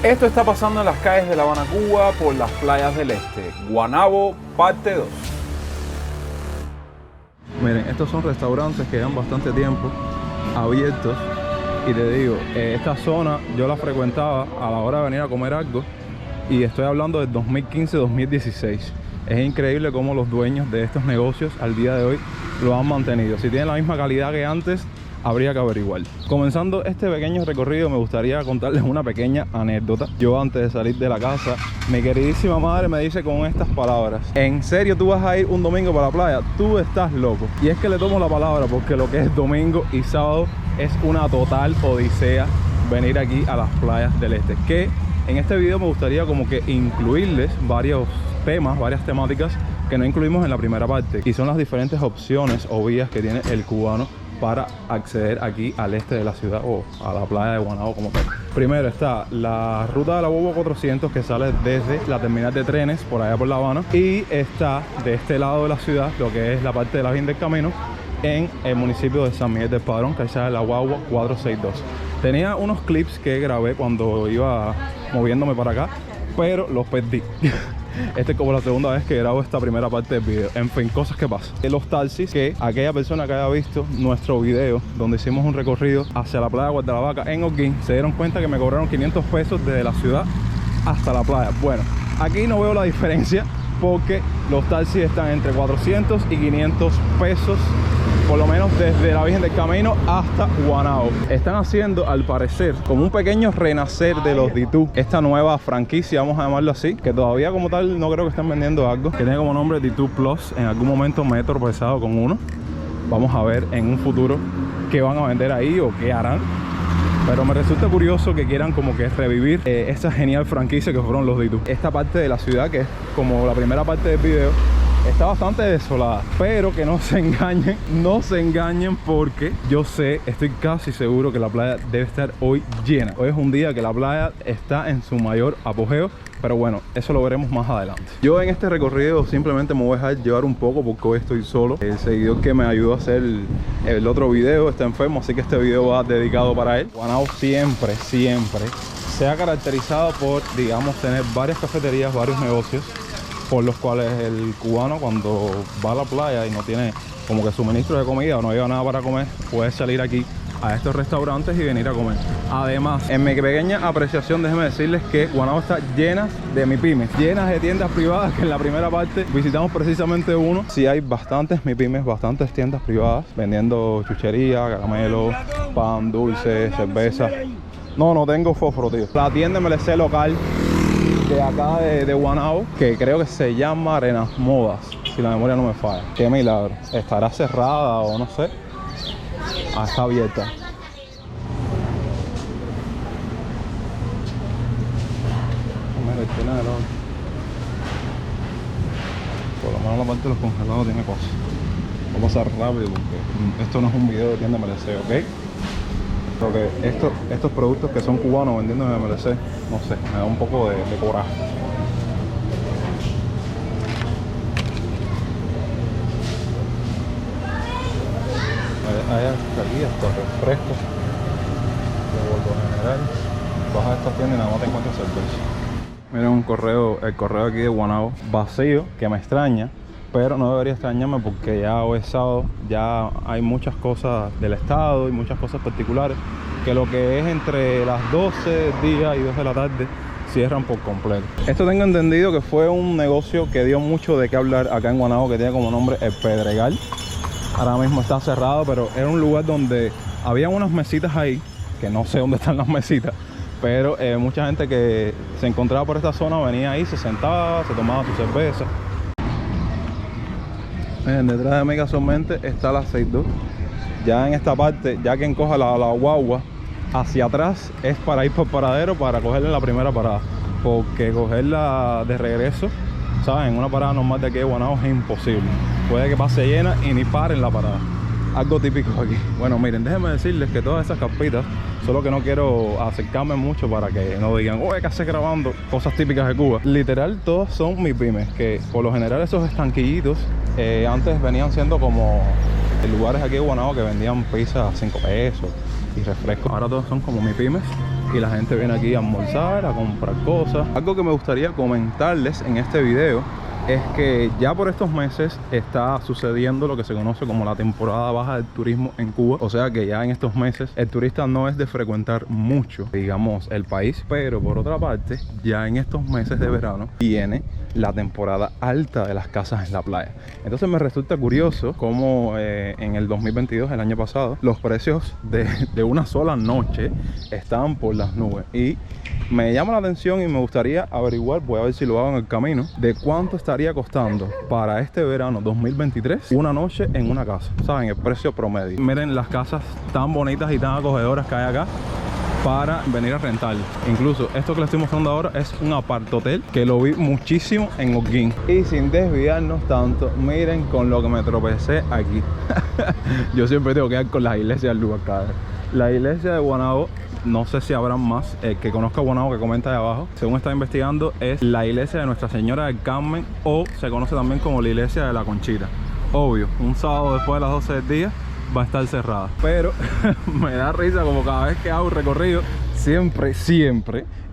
Esto está pasando en las calles de La Habana, Cuba, por las playas del este. Guanabo, parte 2. Miren, estos son restaurantes que llevan bastante tiempo abiertos. Y te digo, esta zona yo la frecuentaba a la hora de venir a comer algo. Y estoy hablando del 2015-2016. Es increíble cómo los dueños de estos negocios al día de hoy lo han mantenido. Si tienen la misma calidad que antes, habría que averiguar. Comenzando este pequeño recorrido, me gustaría contarles una pequeña anécdota. Yo, antes de salir de la casa, mi queridísima madre me dice con estas palabras: ¿en serio tú vas a ir un domingo para la playa? Tú estás loco. Y es que le tomo la palabra, porque lo que es domingo y sábado es una total odisea venir aquí a las playas del este. Que en este video me gustaría como que incluirles varios temas, varias temáticas que no incluimos en la primera parte, y son las diferentes opciones o vías que tiene el cubano para acceder aquí al este de la ciudad o a la playa de Guanabo como tal. Primero está la ruta de la Bobo 400, que sale desde la terminal de trenes por allá por La Habana, y está de este lado de la ciudad lo que es la parte de la Virgen del Camino en el municipio de San Miguel del Padrón, que ahí sale la Guagua 462. Tenía unos clips que grabé cuando iba moviéndome para acá, pero los perdí. Esta es como la segunda vez que grabo esta primera parte del video. En fin, cosas que pasan. Los taxis, que aquella persona que haya visto nuestro video donde hicimos un recorrido hacia la playa de Guardalavaca en Holguín, se dieron cuenta que me cobraron 500 pesos desde la ciudad hasta la playa. Bueno, aquí no veo la diferencia, porque los taxis están entre 400 y 500 pesos, por lo menos desde la Virgen del Camino hasta Guanabo. Están haciendo, al parecer, como un pequeño renacer de los Ditú, esta nueva franquicia, vamos a llamarlo así, que todavía como tal no creo que estén vendiendo algo, que tiene como nombre Ditú Plus. En algún momento me he tropezado con uno. Vamos a ver en un futuro qué van a vender ahí o qué harán. Pero me resulta curioso que quieran como que revivir esa genial franquicia que fueron los Ditú. Esta parte de la ciudad, que es como la primera parte del video, está bastante desolada, pero que no se engañen, porque yo sé, estoy casi seguro que la playa debe estar hoy llena. Hoy es un día que la playa está en su mayor apogeo, pero bueno, eso lo veremos más adelante. Yo en este recorrido simplemente me voy a dejar llevar un poco, porque hoy estoy solo. El seguidor que me ayudó a hacer el otro video está enfermo, así que este video va dedicado para él. Guanabo siempre se ha caracterizado por, digamos, tener varias cafeterías, varios negocios, por los cuales el cubano, cuando va a la playa y no tiene como que suministro de comida o no lleva nada para comer, puede salir aquí a estos restaurantes y venir a comer. Además, en mi pequeña apreciación, déjenme decirles que Guanabo está llena de MIPYMES, llenas de tiendas privadas, que en la primera parte visitamos precisamente uno. Sí, hay bastantes MIPYMES, bastantes tiendas privadas vendiendo chuchería, caramelo, pan, dulce, cerveza. No tengo fósforo, tío. La tienda MLC local de acá de Guanabo, que creo que se llama Arenas Modas, si la memoria no me falla. Qué milagro. Estará cerrada o no sé. Ah, está abierta. Por lo menos la parte de los congelados tiene cosas. Vamos a pasar rápido porque esto no es un video de tienda MLC, ¿ok? Creo que estos productos que son cubanos vendiendo en MLC, no sé, me da un poco de coraje. Hay aquí hasta refrescos de Bordo General. Vas a esta tienda y nada más te encuentras cerveza. Miren el correo aquí de Guanabo vacío, que me extraña, pero no debería extrañarme porque ya hoy es sábado, ya hay muchas cosas del estado y muchas cosas particulares que lo que es entre las 12 del día y 2 de la tarde cierran por completo. Esto tengo entendido que fue un negocio que dio mucho de qué hablar acá en Guanabo, que tiene como nombre El Pedregal. Ahora mismo está cerrado, pero era un lugar donde había unas mesitas ahí, que no sé dónde están las mesitas, pero mucha gente que se encontraba por esta zona venía ahí, se sentaba, se tomaba su cerveza. Miren, detrás de mí casualmente está la 62. Ya en esta parte, ya quien coja la guagua hacia atrás es para ir por paradero, para cogerla en la primera parada, porque cogerla de regreso, ¿saben? En una parada normal de aquí de Guanabo es imposible. Puede que pase llena y ni pare en la parada. Algo típico aquí. Bueno, miren, déjenme decirles que todas esas carpitas, solo que no quiero acercarme mucho para que no digan, oye, ¿qué haces grabando? Cosas típicas de Cuba. Literal, todas son MIPYMES, que por lo general esos estanquillitos antes venían siendo como lugares aquí de Guanabo que vendían pizza a 5 pesos y refrescos. Ahora todos son como MIPYMES y la gente viene aquí a almorzar, a comprar cosas. Algo que me gustaría comentarles en este video es que ya por estos meses está sucediendo lo que se conoce como la temporada baja del turismo en Cuba. O sea que ya en estos meses el turista no es de frecuentar mucho, digamos, el país. Pero por otra parte, ya en estos meses de verano viene la temporada alta de las casas en la playa. Entonces me resulta curioso cómo en el 2022, el año pasado, los precios de una sola noche estaban por las nubes. Y me llama la atención y me gustaría averiguar, voy a ver si lo hago en el camino, de cuánto estaría costando para este verano 2023 una noche en una casa, ¿saben? El precio promedio. Miren las casas tan bonitas y tan acogedoras que hay acá para venir a rentar. Incluso esto que les estoy mostrando ahora es un apartotel que lo vi muchísimo en Holguín. Y sin desviarnos tanto, miren con lo que me tropecé aquí. Yo siempre tengo que ir con las iglesias del lugar, cabrón. La iglesia de Guanabo, no sé si habrán más, el que conozca Guanabo que comenta ahí abajo. Según estaba investigando, es la iglesia de Nuestra Señora del Carmen, o se conoce también como la iglesia de la Conchita. Obvio, un sábado después de las 12 del día va a estar cerrada, pero me da risa como cada vez que hago un recorrido, siempre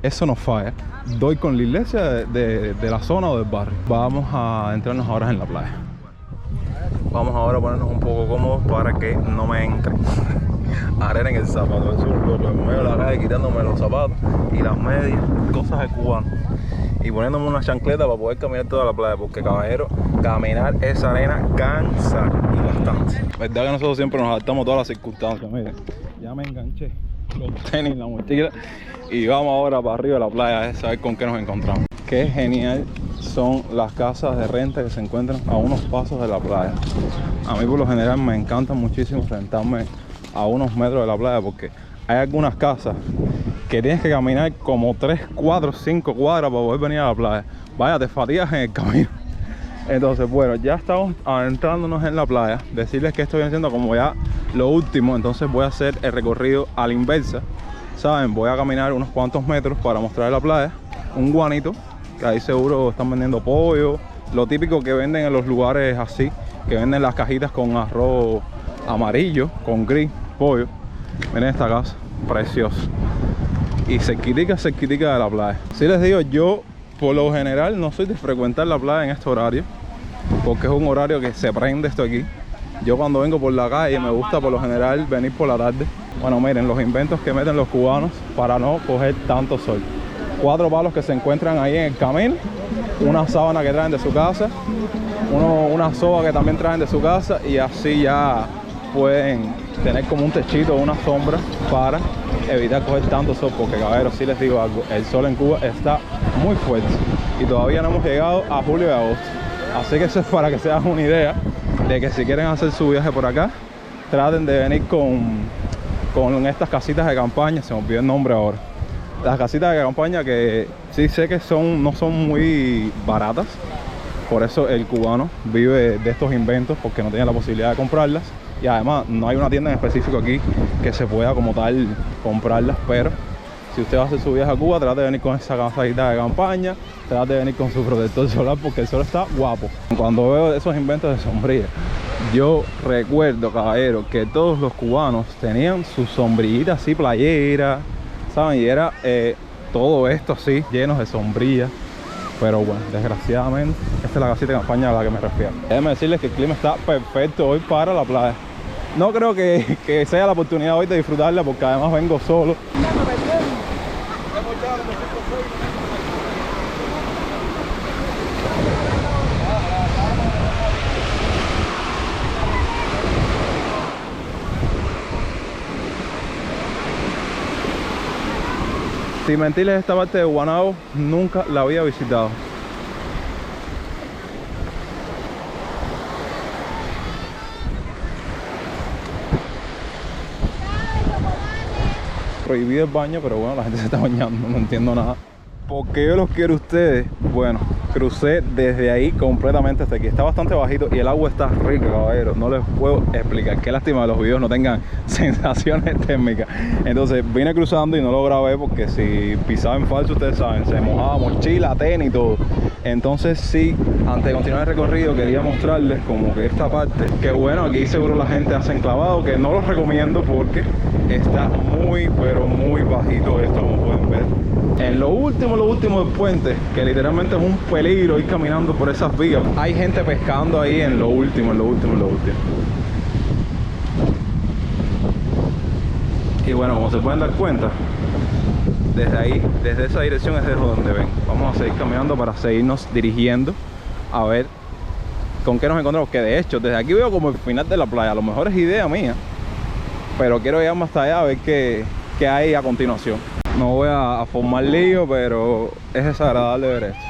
eso nos falla. Doy con la iglesia de la zona o del barrio. Vamos a entrarnos ahora en la playa. Vamos ahora a ponernos un poco cómodos para que no me entre arena en el zapato. Eso es un loco, en medio de la calle quitándome los zapatos y las medias, cosas de cubano, y poniéndome una chancleta para poder caminar toda la playa, porque caballero, caminar esa arena cansa y bastante. Verdad que nosotros siempre nos adaptamos a todas las circunstancias. Miren, ya me enganché los tenis, la mochila, y vamos ahora para arriba de la playa a saber con qué nos encontramos. Qué genial son las casas de renta que se encuentran a unos pasos de la playa. A mí por lo general me encanta muchísimo rentarme a unos metros de la playa, porque hay algunas casas que tienes que caminar como 3, 4, 5 cuadras para poder venir a la playa. Vaya, te fatigas en el camino. Entonces, bueno, ya estamos adentrándonos en la playa. Decirles que esto viene siendo como ya lo último. Entonces voy a hacer el recorrido a la inversa, ¿saben? Voy a caminar unos cuantos metros para mostrar la playa. Un guanito, que ahí seguro están vendiendo pollo, lo típico que venden en los lugares así, que venden las cajitas con arroz amarillo, con gris, pollo. Miren esta casa, preciosa. Y cerquitica de la playa. Si les digo, yo por lo general no soy de frecuentar la playa en este horario, porque es un horario que se prende esto aquí. Yo cuando vengo por la calle me gusta por lo general venir por la tarde. Bueno, miren los inventos que meten los cubanos para no coger tanto sol. 4 palos que se encuentran ahí en el camino, una sábana que traen de su casa, una soga que también traen de su casa, y así ya pueden tener como un techito o una sombra para evitar coger tanto sol, porque caballeros, si les digo algo, el sol en Cuba está muy fuerte y todavía no hemos llegado a julio y agosto. Así que eso es para que se hagan una idea de que si quieren hacer su viaje por acá, traten de venir con estas casitas de campaña. Se me olvidó el nombre ahora. Las casitas de campaña, que sí sé que no son muy baratas, por eso el cubano vive de estos inventos, porque no tiene la posibilidad de comprarlas, y además no hay una tienda en específico aquí que se pueda como tal comprarlas. Pero si usted va a hacer su viaje a Cuba, trate de venir con esa casita de campaña, trate de venir con su protector solar, porque el sol está guapo. Cuando veo esos inventos de sombrilla, yo recuerdo, caballero, que todos los cubanos tenían su sombrillita así playera, ¿saben? Y era todo esto así, llenos de sombrillas. Pero bueno, desgraciadamente, esta es la casita de campaña a la que me refiero. Déjenme decirles que el clima está perfecto hoy para la playa. No creo que sea la oportunidad hoy de disfrutarla, porque además vengo solo. Sin mentirles, esta parte de Guanabo nunca la había visitado. Prohibido el baño, pero bueno, la gente se está bañando, no entiendo nada. ¿Por qué yo los quiero a ustedes? Bueno, crucé desde ahí completamente hasta aquí. Está bastante bajito y el agua está rica, caballero. No les puedo explicar. Qué lástima que los videos no tengan sensaciones térmicas. Entonces vine cruzando y no lo grabé porque si pisaba en falso, ustedes saben, se mojaba mochila, tenis y todo. Entonces sí, antes de continuar el recorrido quería mostrarles como que esta parte, que bueno, aquí seguro la gente hace enclavado, que no los recomiendo porque está muy pero muy bajito esto, como pueden ver. En lo último del puente, que literalmente es un peligro ir caminando por esas vías, hay gente pescando ahí en lo último. Y bueno, como se pueden dar cuenta, desde ahí, desde esa dirección es desde donde ven. Vamos a seguir caminando para seguirnos dirigiendo a ver con qué nos encontramos. Que de hecho, desde aquí veo como el final de la playa. A lo mejor es idea mía, pero quiero llegar hasta allá a ver qué hay a continuación. No voy a formar lío, pero es desagradable ver esto.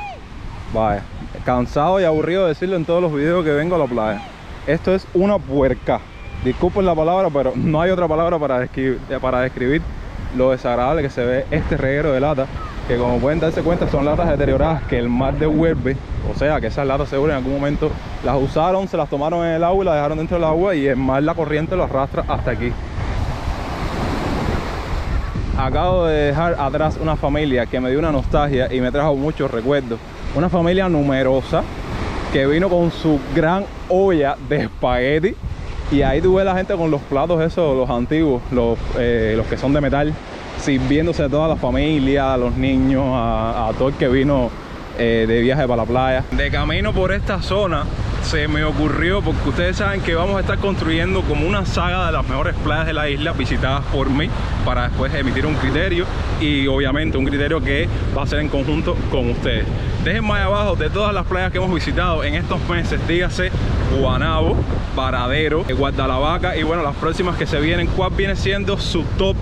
Vaya, cansado y aburrido de decirlo en todos los videos que vengo a la playa. Esto es una puerca. Disculpen la palabra, pero no hay otra palabra para describir lo desagradable que se ve este reguero de lata, que como pueden darse cuenta son latas deterioradas que el mar devuelve. O sea que esas latas seguro en algún momento las usaron, se las tomaron en el agua y las dejaron dentro del agua y el mar, la corriente lo arrastra hasta aquí. Acabo de dejar atrás una familia que me dio una nostalgia y me trajo muchos recuerdos. Una familia numerosa que vino con su gran olla de espagueti. Y ahí tú ves la gente con los platos esos, los antiguos, los que son de metal, sirviéndose a toda la familia, a los niños, a todo el que vino de viaje para la playa. De camino por esta zona se me ocurrió, porque ustedes saben que vamos a estar construyendo como una saga de las mejores playas de la isla visitadas por mí, para después emitir un criterio, y obviamente un criterio que va a ser en conjunto con ustedes. Déjenme ahí abajo de todas las playas que hemos visitado en estos meses, dígase Guanabo, Varadero, Guardalavaca y bueno, las próximas que se vienen, cuál viene siendo su top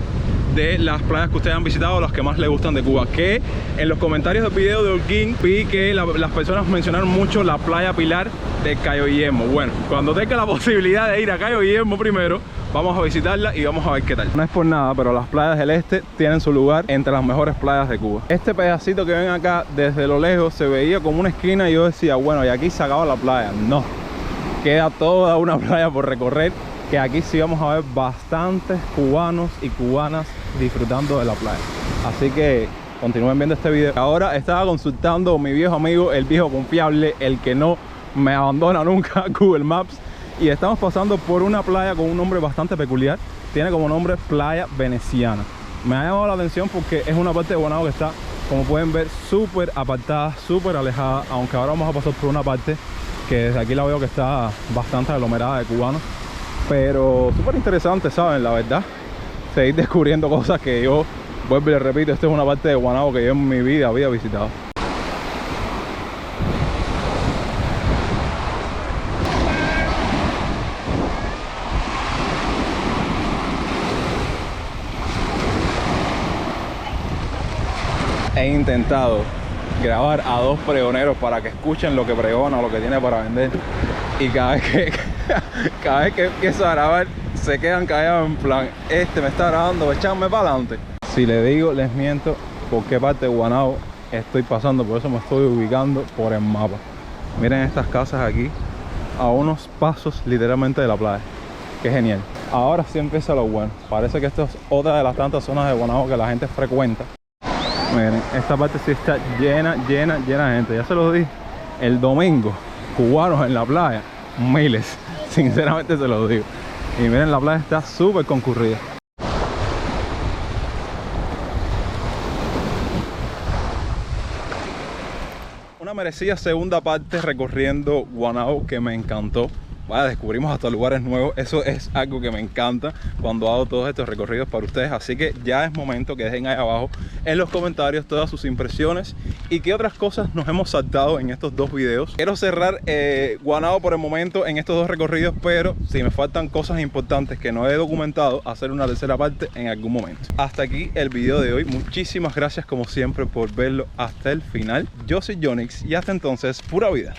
de las playas que ustedes han visitado, las que más les gustan de Cuba. Que en los comentarios del video de Holguín vi que las personas mencionaron mucho la playa Pilar de Cayo Guillermo. Bueno, cuando tenga la posibilidad de ir a Cayo Guillermo primero, vamos a visitarla y vamos a ver qué tal. No es por nada, pero las playas del este tienen su lugar entre las mejores playas de Cuba. Este pedacito que ven acá, desde lo lejos, se veía como una esquina y yo decía, bueno, y aquí se acaba la playa. No, queda toda una playa por recorrer, que aquí sí vamos a ver bastantes cubanos y cubanas disfrutando de la playa. Así que continúen viendo este video. Ahora estaba consultando a mi viejo amigo, el viejo confiable, el que no me abandona nunca, Google Maps. Y estamos pasando por una playa con un nombre bastante peculiar. Tiene como nombre Playa Veneciana. Me ha llamado la atención porque es una parte de Guanabo que está, como pueden ver, súper apartada, súper alejada. Aunque ahora vamos a pasar por una parte que desde aquí la veo que está bastante aglomerada de cubanos. Pero súper interesante, ¿saben? La verdad, seguir descubriendo cosas que yo, vuelvo y les repito, esta es una parte de Guanabo que yo en mi vida había visitado. He intentado grabar a dos pregoneros para que escuchen lo que pregona o lo que tiene para vender, y cada vez que empiezo a grabar se quedan callados en plan, me está grabando, echarme para adelante. Si les digo, les miento, por qué parte de Guanabo estoy pasando, por eso me estoy ubicando por el mapa. Miren estas casas aquí, a unos pasos literalmente de la playa. Qué genial. Ahora sí empieza lo bueno. Parece que esto es otra de las tantas zonas de Guanabo que la gente frecuenta. Miren, esta parte sí está llena de gente. Ya se los dije, el domingo, cubanos en la playa, miles, sinceramente se los digo. Y miren, la playa está súper concurrida. Una merecida segunda parte recorriendo Guanabo que me encantó. Vaya, descubrimos hasta lugares nuevos. Eso es algo que me encanta cuando hago todos estos recorridos para ustedes. Así que ya es momento que dejen ahí abajo en los comentarios todas sus impresiones y qué otras cosas nos hemos saltado en estos dos videos. Quiero cerrar Guanabo por el momento en estos dos recorridos, pero si me faltan cosas importantes que no he documentado, hacer una tercera parte en algún momento. Hasta aquí el video de hoy. Muchísimas gracias como siempre por verlo hasta el final. Yo soy Yonix y hasta entonces, pura vida.